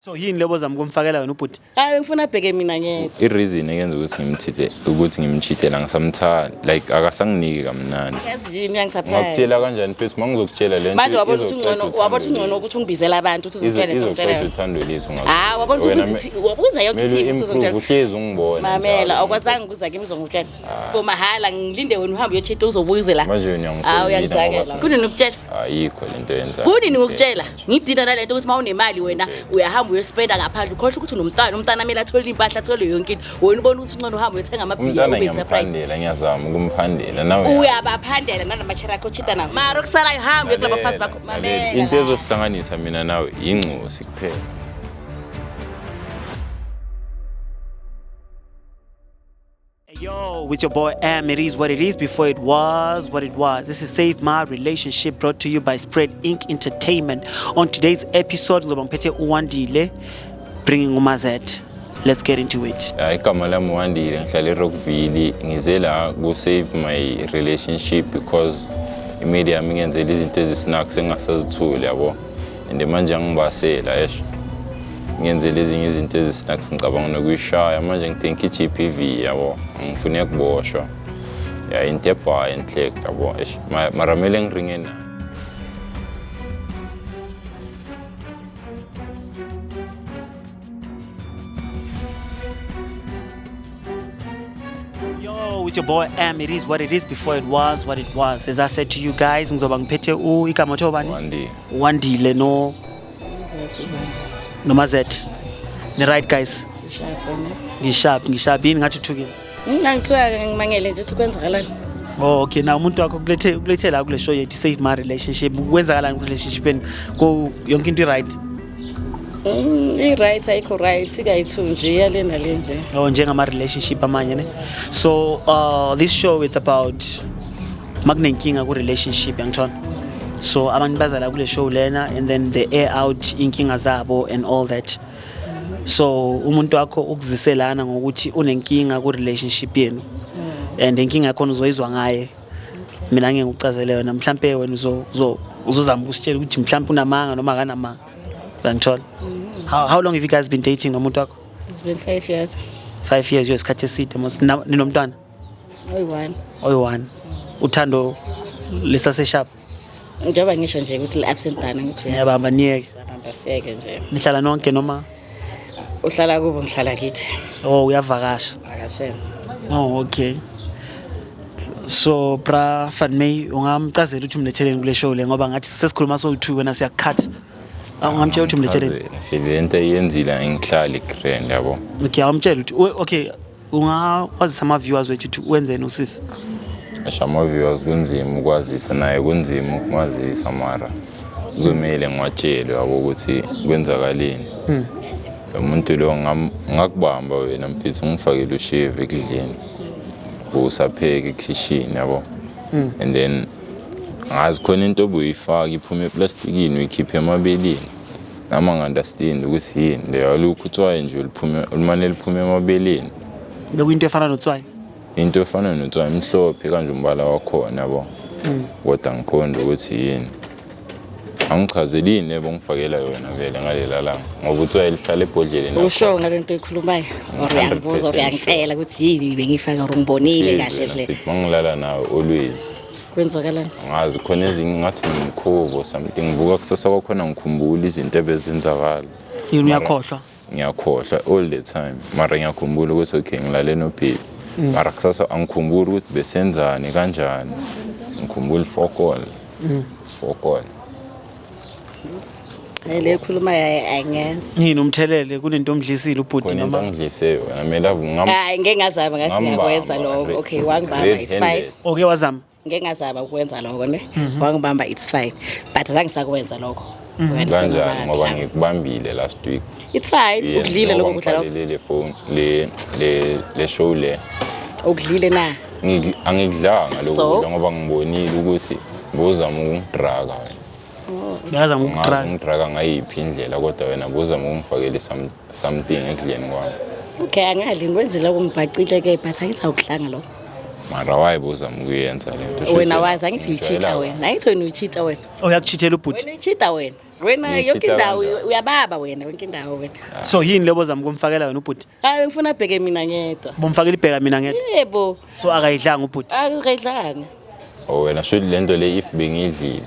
So yini lebo zami kumfakela wena ubhuti? Hayi ngifuna abheke mina ngedwa. I-reason eyenza ukuthi ngimchithe la ngisamthanda like akasanginiki kamnandi. Yazi yini yangisurprise. Ngakutshela kanjani mfethu mangizokutshela lento. Manje wabona ukuthi ungcono ukuthi ungibizela abantu ukuthi uzongitshela izocela uthando lethu ngazo. Wabona ukuthi wabuza yonke TV ukuthi uzongitshela. Uhlezi ungibona. Mamela akwazange kuza kimi uzongitshela. For mahala ngilinde wena uhambe uyotshita uzobuyizela. Manje wena uyangicakela. Kunini ukutshela? Ayikho lento yenza. Kunini ukutshela? Ngidina nalento ukuthi mawunemali wena uyahamba uyospenda ngaphandle ukhohle ukuthi unomntana mele athole impahla athole yonke into. Wena ubona ukuthi ungcono uhamba uyothenga amabhiya ube surprise. Ngiyaphandela ngiyazama ukumphandela nawe. Uyabaphandela nanamachera akho chita nawe. Mara okusalayo hamba uyokulaba bafazi bakho. Mamela. Into ezohlanganisa mina nawe ingcosi kuphela. Yo, with your boy Am, it is what it is before it was what it was. This is Save My Relationship brought to you by Spread Inc. Entertainment. On today's episode, ngizobangiphethe uWandile bringing uMazet. Let's get into it. Igama lami uWandile ngihlala eRockville ngize la ku save my relationship because imedia yami ngenzela izinto ezisnacks engasazithuli yabo. And manje ngibasela yesho. Ngenzela ezinye izinto ezisnacks ngicabanga nokuyishaya manje ngithenka iGPV yabo. Ngifuna ukuboshwa. Ya into ebha enhle yabo mara mele ngiringe na. Yo, with your boy Am, it is what it is before it was what it was. As I said to you guys, ngizobangiphethe igama lithiwa bani? Wandile no Mazet. Ni right guys? Ngishap yini ngathi uthukile? Ngangithiwa ngimangele nje ukuthi kwenzakalani. Oh okay, now umuntu wakho kulethe la kule show yethu Save My Relationship. Kwenzakalani ku relationship eni? Ko yonke into right? I-right ayikho right ikayithunji yalena le nje. Oh njengama relationship amanye ne. So this show it's about makunenkinga ku relationship yangithona. So abantu bazala kule show lena and then they air out inkinga zabo and all that. So umuntu wakho ukuziselana ngokuthi unenkinga ku relationship yenu. And inkinga yakho uzoyizwa ngaye. Mina ngeke ngikucazele yona mhlambe wena uzozama ukusitshela ukuthi mhlambe unamanga noma akanamanga. Ngithola. How long have you guys been dating nomuntu wakho? It's been 5 years. 5 years yesikhathi eside mos ninomntwana? Oyi1. Uthando lisase sharp. Njengoba ngisho nje ukuthi absent dana ngithi uyabamba niyeke. Siyeke nje. Nihlala nonke noma uhlala kubo ngihlala kithi. Oh uyavakasha. Vakashela. Oh okay. So bra Fanmay ungamcazela ukuthi umletheleni kule show le ngoba ngathi sesikhuluma so2 wena siyacut. Ungamtshela ukuthi umletheleni. Lento yenzile ngihlala eGrand yabo. Okay, awumtshela ukuthi okay ungawazisa ama viewers wethu ukuthi wenzeni usisi. Ashama viewers kunzima ukwazisa naye kunzima ukumazisa mara uzomela ngiwatshele yabo ukuthi kwenzakaleni. Umuntu lo ngakubamba wena mfethu ngifakele usheve ekudleni. Usapheka ekitchen yabo. And then ngazi khona into obuyifaka iphume eplastikini uyikhiphe emabeleni. Nama ngiunderstand ukuthi yini leyo lokhu utswaye nje uliphume ulumane liphume emabeleni. Bekuyinto efana notswayi. Into efana notswayi mhlophe kanje umbala wakhona yabo. Kodwa ngiqonda ukuthi yini. Angichazelini lebo ngifakela yona vele ngalela la ngoba utswayi lihlala ebhodleleni. Usho ngalento ekhulumayo uyangibuza uyangitshela ukuthi yini bengifaka ngibonile kahle hle. Mangilala nawe always. Kwenzakalani? Ngazi khona ezinye ngathi ngikhobo something ngibuka kusasa kwakhona ngikhumbula izinto ebezenzakala. Yini uyakhohlwa? Ngiyakhohlwa all the time. Mara ngiyakhumbula ukuthi okay ngilale no baby. Mara kusasa angikhumbula ukuthi besenzani kanjani. Ngikhumbula fokol. Fokol. Le khuluma angazi. Yini umthelele kunento omdlisile ubhuti noma? Konke ngidlise wena mina Hayi ngeke ngazama ngathi ngiyakwenza lokho. Okay wangibamba it's fine. Okay wazama. Ngeke ngazama ukwenza lokho ne. Wangibamba it's fine. But azange sakwenza lokho. Kanjani ngoba ngikubambile last week. It's fine. Ukudlile lokho kudla lokho. Le phone le show le. Ukudlile na? Angikudlanga lokho ngoba ngibonile ukuthi bozama ukungidraga wena. Ngiyazama ukudraga. Ngidraga ngayiphi indlela kodwa wena bozama ukungifakela something ekudleni kwami. Okay angadli ngikwenzela ukungibhacile ke but angithi awukuhlanga lokho. Mara wayibuzama ukuyenza lento. Wena wazi angithi uyichita wena. Angithi wena uyichita wena. Uyakuchithela ubhuti. Wena uyichita wena. wena yonke indawo uyababa wena yonke indawo wena. So yini lebo zami kumfakela wena ubhuti? Hayi ngifuna abheke mina ngedwa. Bomfakela ibheka mina ngedwa. Yebo. So akayidlanga ubhuti. Akayidlanga. Wena should lento le if bengidlile.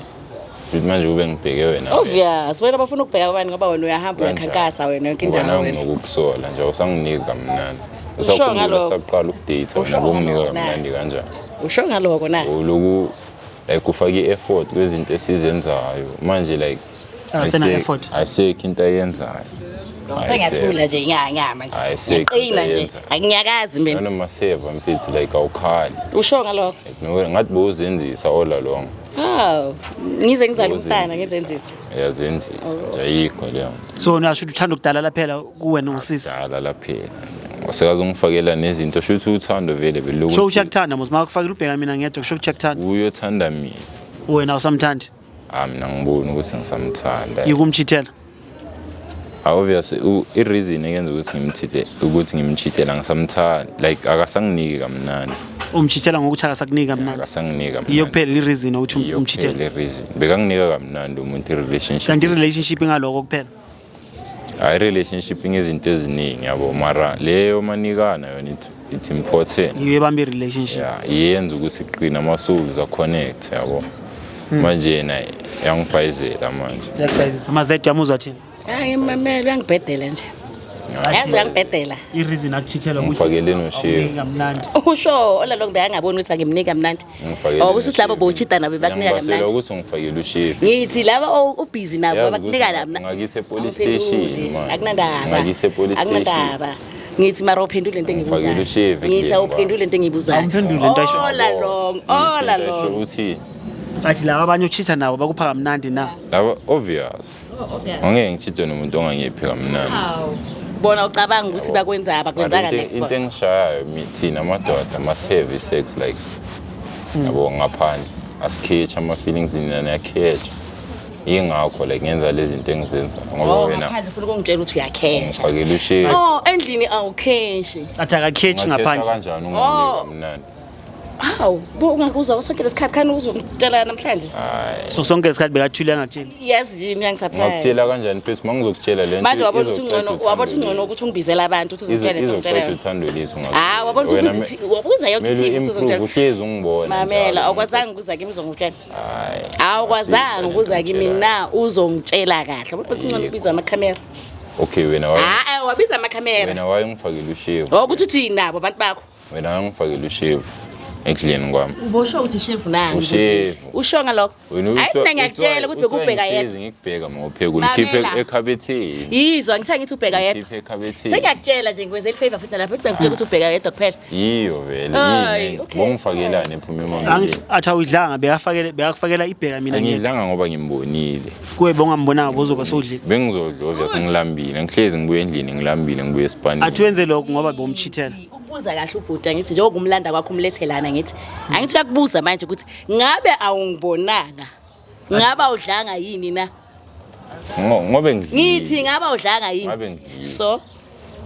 Futhi manje ube ngibheke wena. Obvious wena bafuna ukubheka abantu ngoba wena uyahamba uyakhankasa wena yonke indawo wena. Wena ngokukusola nje usanginika kamnandi. Usho ngalokho. Usaqala ukudate wena ubunginika kamnandi kanjani? Usho ngalokho na? Loku like ufake i-effort kwezinto esizenzayo manje like Asena effort. ayisekho into ayenzayo. Sengiyathula nje nyama nje. Ayisekho. Qina nje akunyakazi mina. Noma seva mfethu like awukhali. Usho ngalokho. Ngathi bowuzenzisa all along. Haw, ngize ngizale umntana ngenzenzisa. Yazenzisa nje ayikho leyo. So nasho uthanda ukudala phela kuwena ngosisi. Dala laphela. Wasekaze ungifakela nezinto shuthi uthando vele beloku. Sho uyakuthanda mos makufakela ubheka mina ngedwa sho uyakuthanda. Uyothanda mina. Wena usamthanda. Mina ngibona ukuthi ngisamthanda. Yikumchithela. Obviously i-reason eyenza ukuthi ngimchithela ngisamthanda like akasanginiki kamnandi. Umchithela ngokuthi akasakunika mnandi. Akasanginika mnandi. Iyo kuphela i-reason ukuthi umchithela. Iyo reason. Bekanginika kamnandi umuntu i-relationship. Kanti i-relationship ingaloko kuphela. Hayi relationship ngezinto eziningi yabo mara leyo manikana yona it's important. Yiyo ebamba i-relationship. Yeah, yenza ukuthi iqina ama-souls a-connect yabo. Manje yena yangibhayizela manje. Yakubhayizela. Amazedi yamuzwa thina. Hayi mamela uyangibhedela nje. Yazi uyangibhedela. I-reason akuchithela ukuthi ngifakele no-share. Kamnandi. Usho olalokho beyangabona ukuthi akimnika kamnandi. Ukuthi labo bochita nabo bakunika kamnandi. Ukuthi ngifakele u-share. Ngithi laba ubusy nabo bakunika nabo. Ngakise police station manje. Akunandaba. Ngakise police station. Akunandaba. Ngithi mara uphendule into engibuzayo. Ngifakele u-share. Ngithi awuphendule into engibuzayo. Awumphendule into ayisho. All along. Uthi athi laba abanye uchitha nabo bakupha kamnandi na. laba obvious. Ngeke ngichithe nomuntu ongangiphi kamnandi. Bona ucabanga ukuthi bakwenza abakwenzaka next into engishayayo thina amadoda must have sex like yabo ngaphandle asikhethe ama-feelings nina yakhethe yingakho like ngenza lezi zinto engizenza ngoba wena ngaphandle ufuna ukungitshela ukuthi uyakhetha ngifakele u-share endlini awukheshi athi akakhethi ngaphandle kanjani ungamnika kamnandi. Hawu ungakuzwa sonke lesikhathi khani uzongitshela namhlanje so sonke lesikhathi bekathule angakutsheli yazi yini uyangisurprise ngakutshela kanjani phela mangizokutshela lento manje wabona ukuthi ungcono ukuthi ungibizela abantu ukuthi uzongitshela lento ngitshela uthando lethu ngawo wabona ukuthi wabuza yonke ithi futhi uzongitshela uhlezi ungibona mamela akwazange ukuza kimi uzongitshela akwazange ukuza kimi na uzongitshela kahle wabona ukuthi ungcono ubiza amakhamera okay wena wabiza amakhamera wena wayengifakele u-share ukuthi uthi nabo abantu bakho wena wayengifakele u-share ekudleni kwami ubosho ukuthi chef nani usho ngalokho ayina ngiyakutshela ukuthi bekubheka yedwa ngikubheka mawuphekula ukhiphe ekhabetheni yizwa ngithe ngithi ubheka yedwa sengiyakutshela nje ngikwenza ifavor futhi lapha ukuthi ngikutshela ukuthi ubheka yedwa kuphela yiyo vele yini bongifakelane ephuma emangweni athi awudlanga bekakufakela ibheka mina ngidlanga ngoba ngimbonile kuwe bongambonanga bozoba sodlile bengizodla obvious ngilambile ngihlezi ngibuye endlini ngilambile ngibuye espanini athi wenze lokho ngoba bomchithela ukubuza kahle ubhuti ngithi njengoba umlanda kwakho umlethelana ngithi angithi uyakubuza manje ukuthi ngabe awungibonanga ngabe awudlanga yini na ngobe ngithi ngabe awudlanga yini so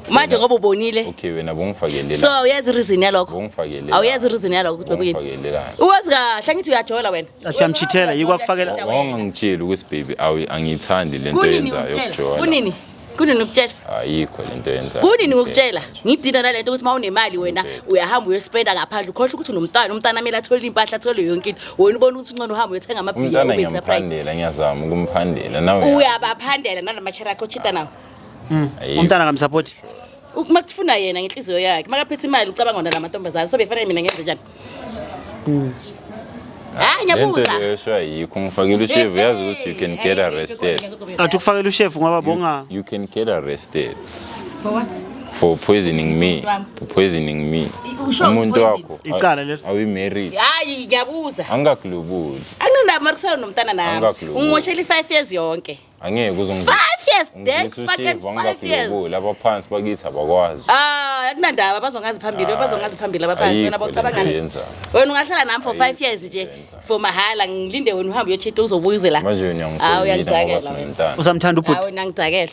manje ngoba ubonile okay wena bongifakelela so uyazi reason yalokho bongifakelela awuyazi reason yalokho ukuthi bekuyini uwazi kahle ngithi uyajola wena ashiyamchithela yikwakufakela wangangitshela ukuthi baby angiyithandi lento yenzayo yokujola kunini ukutshela ayikho lento yenzayo kunini ngikutshela ngidina nalento ukuthi mawunemali wena uyahamba uyospenda ngaphandle ukhohle ukuthi unomntana amela athola impahla athole yonke into wena ubona ukuthi ungcono uhamba uyothenga amabhiya ube surprise ngiyazama ukumphandela nawe uyabaphandela nanamachara akho chita nawo umntana kamsupport makufuna yena ngenhliziyo yakhe makaphethe imali ucabanga ngona namantombazana so befanele mina ngenze njani ngiyabuza lento ayikho ngifakile u-chef yazi ukuthi you can get arrested athi ukufakela u-chef ngoba bonga you can get arrested for what for poisoning me umuntu wakho icala lelo awi-married hayi ngiyabuza angakulubuli akunandaba makusala nomntana nami ungimoshela i-5 years yonke angeke 5 years dead fucking 5 years abaphansi bakithi abakwazi akunandaba bazongazi phambili abaphansi wena bacabangani wena ungahlala nami for 5 years nje for mahala ngilinde wena uhambe uyochita uzobuyuzela uyangidakela usamthanda ubhuti wena ngidakela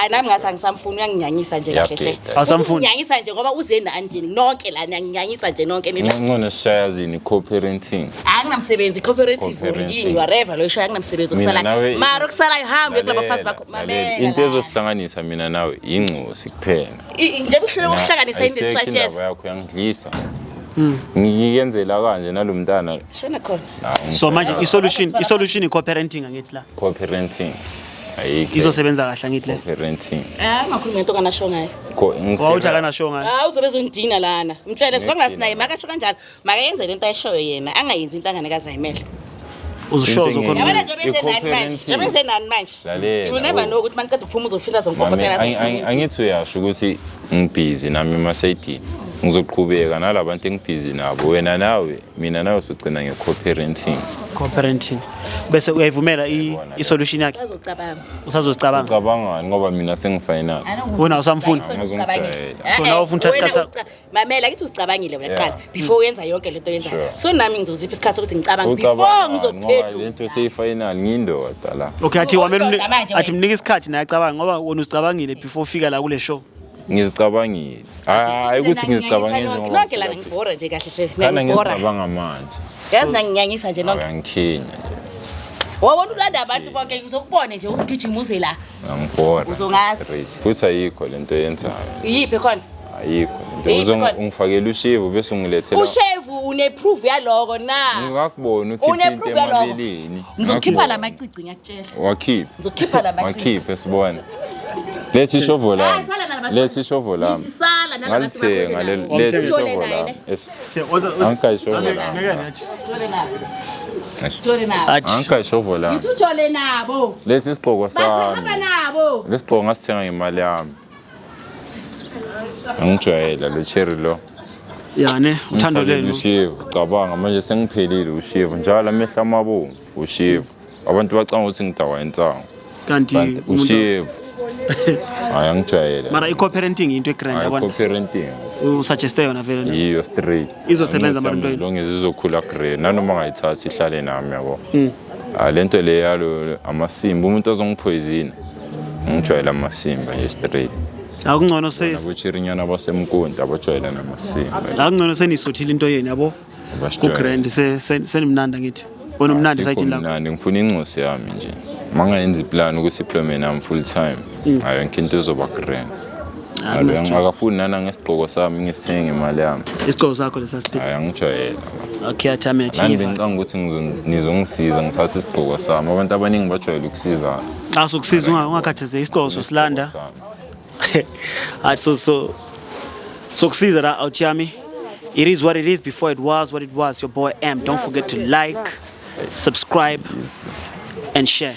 nami ngathi angisamfuni uyanginyanyisa nje kahle hle awusamfuni unyanyisa nje ngoba uzeni andini nonke la nginyanyisa nje nonke nina ngone sishaya zini co-parenting akunamsebenzi cooperative yini whatever lo shaya akunamsebenzi okusala mara okusalayo hayi hamba uyokulaba bafazi bakho mamela into ezosihlanganisa mina nawe ingcosi kuphela njengoba uhlele ukuhlanganisa into indaba esifashiyezi yakho yangidlisa ngiyenzela kanje nalomntana shona khona So manje i-solution i-co-parenting angithi la. co-parenting ayikho Izosebenza kahle angithi le. co-parenting ungakhuluma ngento onganasho ngayo Wawuthi akanasho ngayo. uzobe ezongidina lana mtshele sibangasinaye makasho kanjalo makayenze lento ayishoyo yena angayenzi into angane ayimele Uzushoza Into khona. yabona njengoba esenani manje njengoba esenani manje Lalela, you never know ukuthi maniqeda uphuma uzofika zongikhokhotela angithi uyasho ukuthi ngibhizi nami emasayidini ngizoqhubeka nalabantu engibhizi nabo wena nawe mina nawe sogcina nge-co-parenting Co-parenting. Bese uyayivumela i-solution yakhe. azocabanga Usazozicabanga. ucabangani ngoba mina sengifinal Wena usamfundi. So now ufuna uthatha isikhathi mamela ngithi uzicabangile wena qala before uyenza yonke lento oyenzayo Sure. so nami ngizozipha isikhathi ukuthi ngicabange before ngoba ngizophendula lento seyifinal ngiyindoda la Okay athi wamela Udoda manje athi wena. mnika isikhathi naye acabanga ngoba wena uzicabangile before ufika la kule show. ngizicabangile hayi ukuthi ngizicabangile njengoba nonke lana ngibhora nje kahle hle kana ngibhora ngicabanga manje yazi nanginyanyisa nje nonke uyangikhinya wabona ulanda abantu bonke uzokubone nje ugijimuze la ngangibhora Uzongazi. futhi ayikho lento yenzayo yiphi khona ayikho Yiphi khona? ungifakela ushevu bese ungilethela ushevu uneproof yaloko na ngakubona ukhipha into Uneproof yaloko? emabeleni ngizokhipha la macici ngiyakutshela wakhipha ngizokhipha la macici wakhipha sibone lesi ishovo lami Ah, sala nala lesi ishovo lami Ngithi sala nalabantu ngalithenga bakwenze nayo. lesi Uthole ishovo naye, lami ne? yes angikayishovo lami Uthole nabo uthole nabo Athi angikayishovo lami ngithi uthole nabo lesi isigqoko bathi hamba sami nabo lesi sigqoko ngasithenga ngemali yami angijwayela lo cherry lo yani uthando Ngifakele lenu. ushevu cabanga manje sengiphelile ushevu njalo amehla amabomvu ushevu abantu bacanga ukuthi ngidakwa insango Kanti kanti umuntu ushevu hayi angijwayele mara i-co-parenting into egrand hayi yabona. co-parenting Usuggeste yona vele ne. yiyo straight Izosebenza mara longe zizokhula grey nanoma ngayithathi ihlale nami yabo lento le yalo amasimba umuntu ozongiphoyizina ngijwayela amasimba nje straight Akungcono nabochirinyana basemkonti abajwayela namasimba akungcono senisothile into yeni yabo. Ku grand senimnanda ngithi. Wena umnandi sayithini la. mnandi ngifuna incosi yami nje mangayenza iplan ukuthi iplomen nami full time hayi yonke into ezoba grand akafuni nana ngesigqoko sami ngisenge imali yami Isigqoko sakho lesasiphila. hayi angijwayela Okay athi mina nani thiva. bengicanga ukuthi nizongisiza ngithathe isigqoko sami abantu abaningi bajwayela ukusiza Akusiza ungakhathazeki isigqoko sosilanda. Athi so kusiza la out yami. It is what it is before it was what it was. Your boy M. Don't forget to like, subscribe and share.